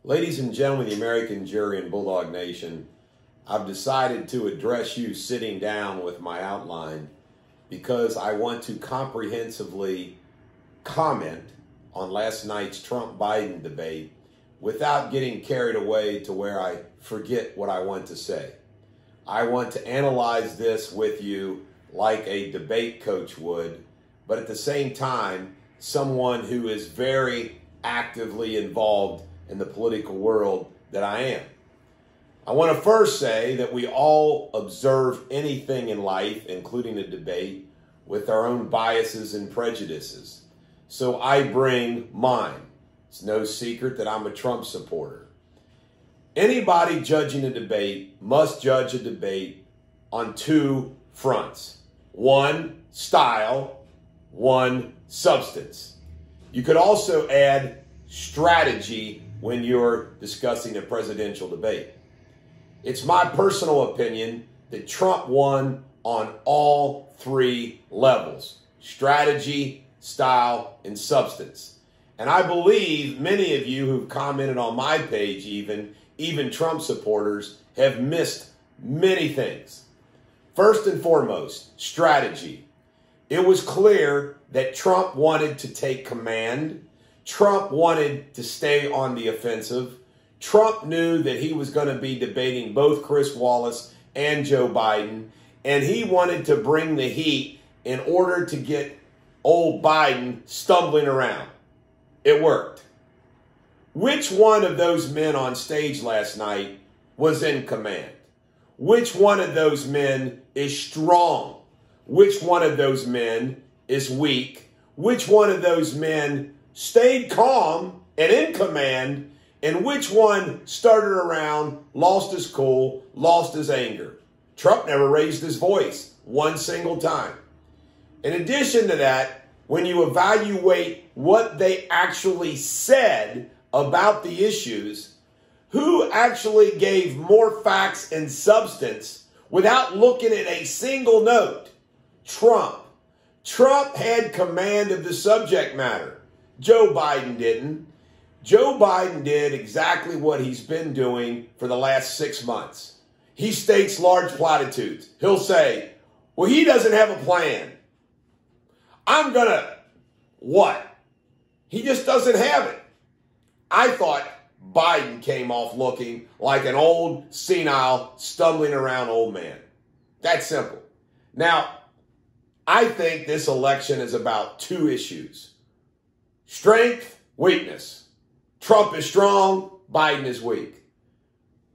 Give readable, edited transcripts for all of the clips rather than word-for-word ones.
Ladies and gentlemen, the American jury and Bulldog Nation, I've decided to address you sitting down with my outline because I want to comprehensively comment on last night's Trump-Biden debate without getting carried away to where I forget what I want to say. I want to analyze this with you like a debate coach would, but at the same time, someone who is very actively involved in the political world that I am. I want to first say that we all observe anything in life, including a debate, with our own biases and prejudices. So I bring mine. It's no secret that I'm a Trump supporter. Anybody judging a debate must judge a debate on two fronts. One, style. One, substance. You could also add strategy when you're discussing a presidential debate. It's my personal opinion that Trump won on all three levels: strategy, style, and substance. And I believe many of you who've commented on my page, even Trump supporters, have missed many things. First and foremost, strategy. It was clear that Trump wanted to take command. Trump wanted to stay on the offensive. Trump knew that he was going to be debating both Chris Wallace and Joe Biden, and he wanted to bring the heat in order to get old Biden stumbling around. It worked. Which one of those men on stage last night was in command? Which one of those men is strong? Which one of those men is weak? Which one of those men stayed calm and in command? And which one started around, lost his cool, lost his anger? Trump never raised his voice one single time. In addition to that, when you evaluate what they actually said about the issues, who actually gave more facts and substance without looking at a single note? Trump. Trump had command of the subject matter. Joe Biden didn't. Joe Biden did exactly what he's been doing for the last 6 months. He states large platitudes. He'll say, well, he doesn't have a plan. I'm going to what? He just doesn't have it. I thought Biden came off looking like an old, senile, stumbling around old man. That's simple. Now, I think this election is about two issues: strength, weakness. Trump is strong, Biden is weak.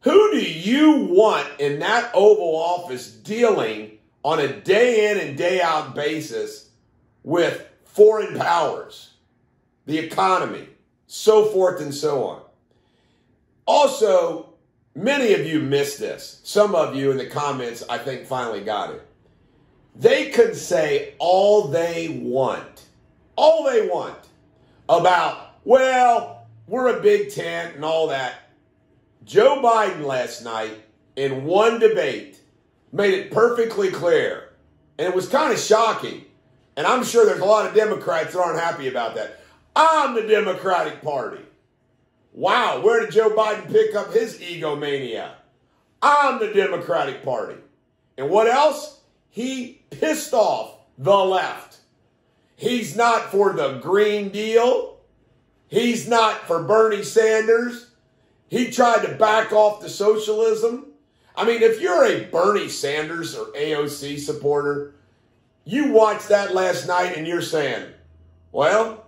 Who do you want in that Oval Office dealing on a day in and day out basis with foreign powers, the economy, so forth and so on? Also, many of you missed this. Some of you in the comments, I think, finally got it. They could say all they want about, well, we're a big tent and all that. Joe Biden last night in one debate made it perfectly clear, and it was kind of shocking, and I'm sure there's a lot of Democrats that aren't happy about that. I'm the Democratic Party. Wow, where did Joe Biden pick up his egomania? I'm the Democratic Party. And what else? He pissed off the left. He's not for the Green Deal. He's not for Bernie Sanders. He tried to back off the socialism. I mean, if you're a Bernie Sanders or AOC supporter, you watched that last night and you're saying, well,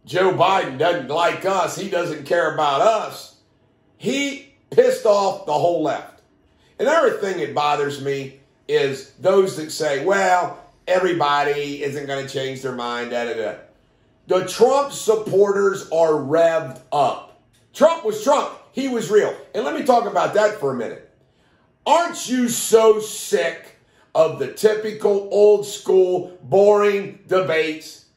Joe Biden doesn't like us. He doesn't care about us. He pissed off the whole left. Another thing that bothers me is those that say, well, everybody isn't going to change their mind, da-da-da. The Trump supporters are revved up. Trump was Trump. He was real. And let me talk about that for a minute. Aren't you so sick of the typical old school, boring debates?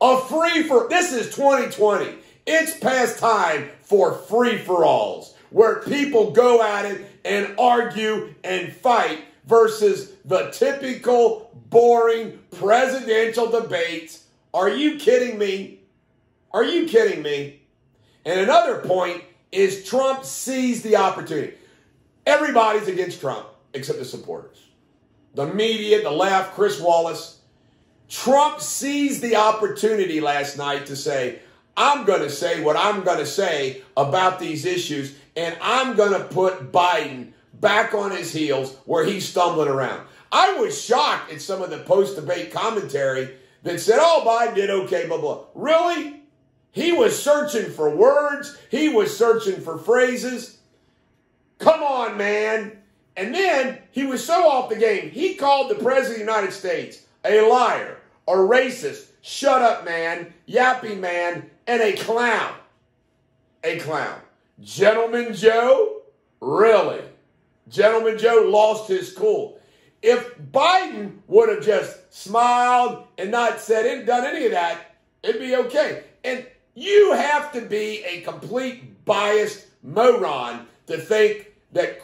This is 2020. It's past time for free-for-alls, where people go at it and argue and fight versus the typical, boring presidential debates. Are you kidding me? Are you kidding me? And another point is Trump seized the opportunity. Everybody's against Trump except the supporters. The media, the left, Chris Wallace. Trump seized the opportunity last night to say, I'm going to say what I'm going to say about these issues, and I'm going to put Biden back on his heels where he's stumbling around. I was shocked at some of the post-debate commentary that said, oh, Biden did okay, blah, blah. Really? He was searching for words. He was searching for phrases. Come on, man. And then he was so off the game, he called the President of the United States a liar, a racist, shut up man, yapping man, and a clown. A clown. Gentleman Joe? Really? Gentleman Joe lost his cool. If Biden would have just smiled and not said, done any of that, it'd be okay. And you have to be a complete biased moron to think that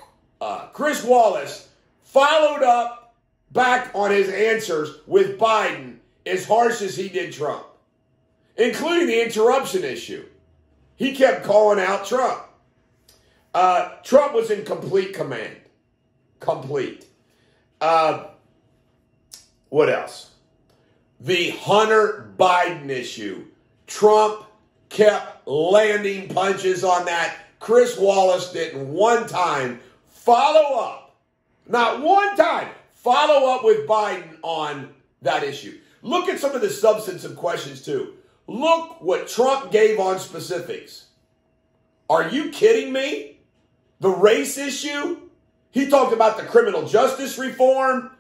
Chris Wallace followed up back on his answers with Biden as harsh as he did Trump, including the interruption issue. He kept calling out Trump. Trump was in complete command. Complete. What else? The Hunter Biden issue. Trump kept landing punches on that. Chris Wallace didn't one time follow up. Not one time follow up with Biden on that issue. Look at some of the substantive questions too. Look what Trump gave on specifics. Are you kidding me? The race issue? He talked about the criminal justice reform,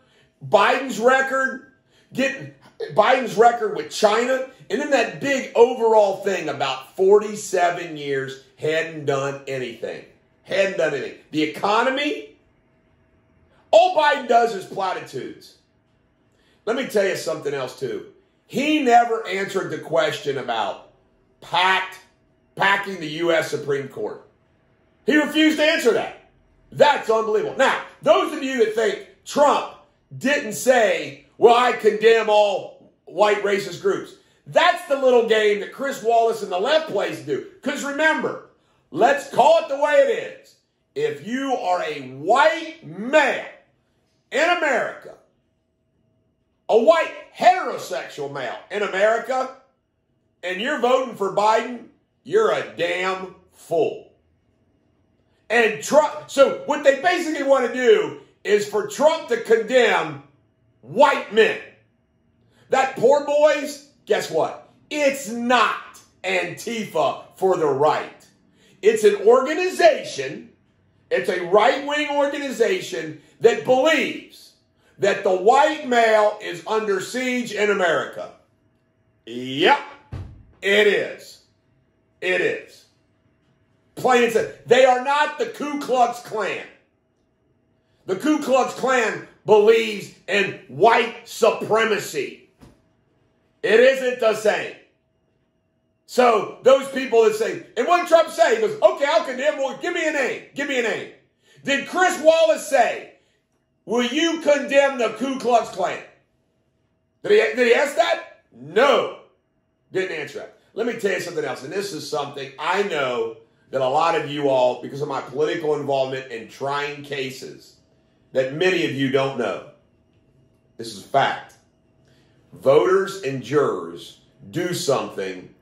Biden's record, getting Biden's record with China, and then that big overall thing about 47 years hadn't done anything. Hadn't done anything. The economy, all Biden does is platitudes. Let me tell you something else too. He never answered the question about packing the U.S. Supreme Court. He refused to answer that. That's unbelievable. Now, those of you that think Trump didn't say, well, I condemn all white racist groups, that's the little game that Chris Wallace and the left plays to do. Because remember, let's call it the way it is. If you are a white male in America, a white heterosexual male in America, and you're voting for Biden, you're a damn fool. And Trump, so what they basically want to do is for Trump to condemn white men. That poor boys, guess what? It's not Antifa for the right. It's an organization, it's a right-wing organization that believes that the white male is under siege in America. Yep, it is. It is. Plain and simple. They are not the Ku Klux Klan. The Ku Klux Klan believes in white supremacy. It isn't the same. So those people that say, and what did Trump say? He goes, okay, I'll condemn. Well, give me a name. Give me a name. Did Chris Wallace say, will you condemn the Ku Klux Klan? Did he ask that? No. Didn't answer that. Let me tell you something else. And this is something I know that a lot of you all, because of my political involvement in trying cases, that many of you don't know. This is a fact. Voters and jurors do something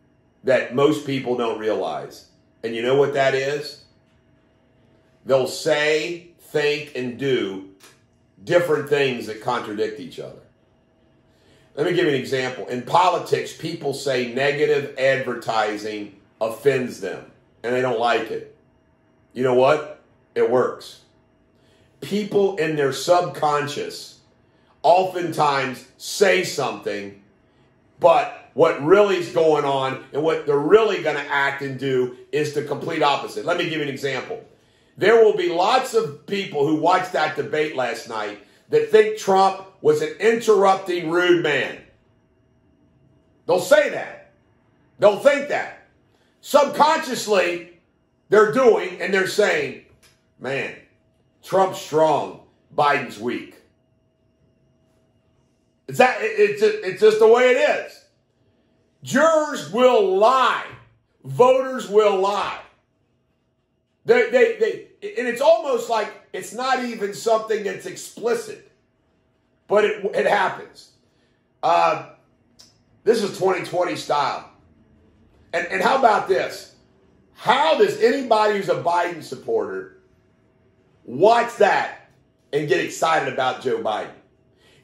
that most people don't realize. And you know what that is? They'll say, think, and do different things that contradict each other. Let me give you an example. In politics, people say negative advertising offends them, and they don't like it. You know what? It works. People in their subconscious oftentimes say something, but what really is going on and what they're really going to act and do is the complete opposite. Let me give you an example. There will be lots of people who watched that debate last night that think Trump was an interrupting, rude man. They'll say that. They'll think that. Subconsciously, they're doing and they're saying, man, Trump's strong, Biden's weak. It's just the way it is. Jurors will lie. Voters will lie. And it's almost like it's not even something that's explicit, but it happens. This is 2020 style. And how about this? How does anybody who's a Biden supporter watch that and get excited about Joe Biden?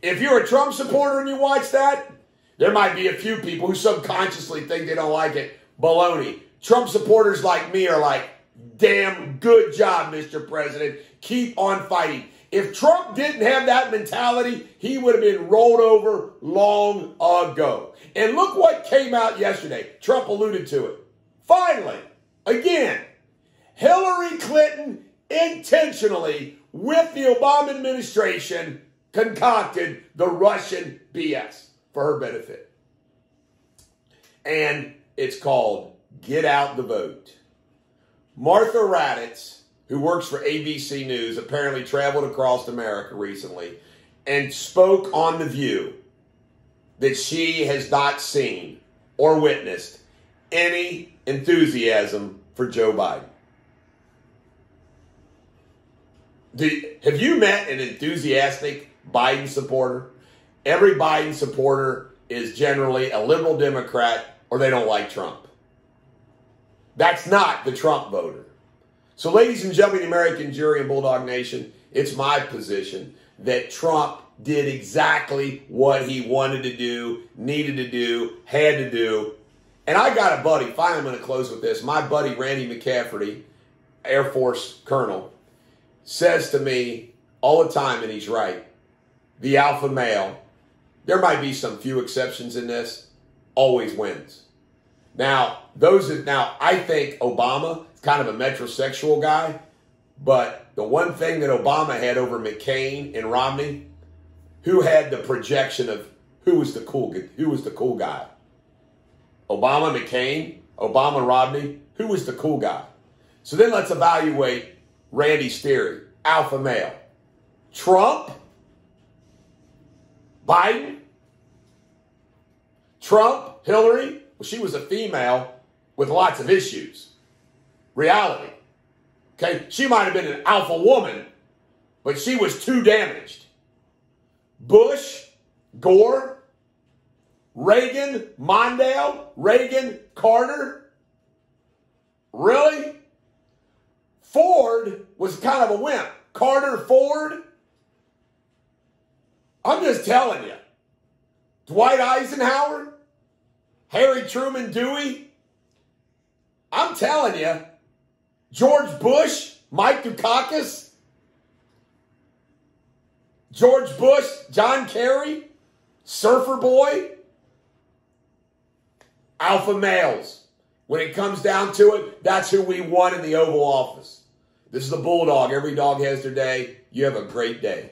If you're a Trump supporter and you watch that, there might be a few people who subconsciously think they don't like it. Baloney. Trump supporters like me are like, damn good job, Mr. President. Keep on fighting. If Trump didn't have that mentality, he would have been rolled over long ago. And look what came out yesterday. Trump alluded to it. Finally, again, Hillary Clinton intentionally, with the Obama administration, concocted the Russian BS for her benefit. And it's called Get Out the Vote. Martha Raddatz, who works for ABC News, apparently traveled across America recently and spoke on The View that she has not seen or witnessed any enthusiasm for Joe Biden. Have you met an enthusiastic Biden supporter? Every Biden supporter is generally a liberal Democrat or they don't like Trump. That's not the Trump voter. So, ladies and gentlemen, the American jury and Bulldog Nation, it's my position that Trump did exactly what he wanted to do, needed to do, had to do. And I got a buddy, finally I'm going to close with this. My buddy Randy McCafferty, Air Force Colonel, says to me all the time, and he's right, the alpha male, there might be some few exceptions in this, always wins. Now, I think Obama is kind of a metrosexual guy, but the one thing that Obama had over McCain and Romney, who had the projection of who was the cool guy? Obama, McCain, Obama, Romney, who was the cool guy? So then let's evaluate Randy's theory, alpha male. Trump, Biden, Trump, Hillary. Well, she was a female with lots of issues. Reality. Okay? She might have been an alpha woman, but she was too damaged. Bush, Gore, Reagan, Mondale, Reagan, Carter. Really? Ford was kind of a wimp. Carter, Ford. I'm just telling you. Dwight Eisenhower, Harry Truman, Dewey. I'm telling you. George Bush, Mike Dukakis. George Bush, John Kerry, Surfer Boy. Alpha males. When it comes down to it, that's who we want in the Oval Office. This is the Bulldog. Every dog has their day. You have a great day.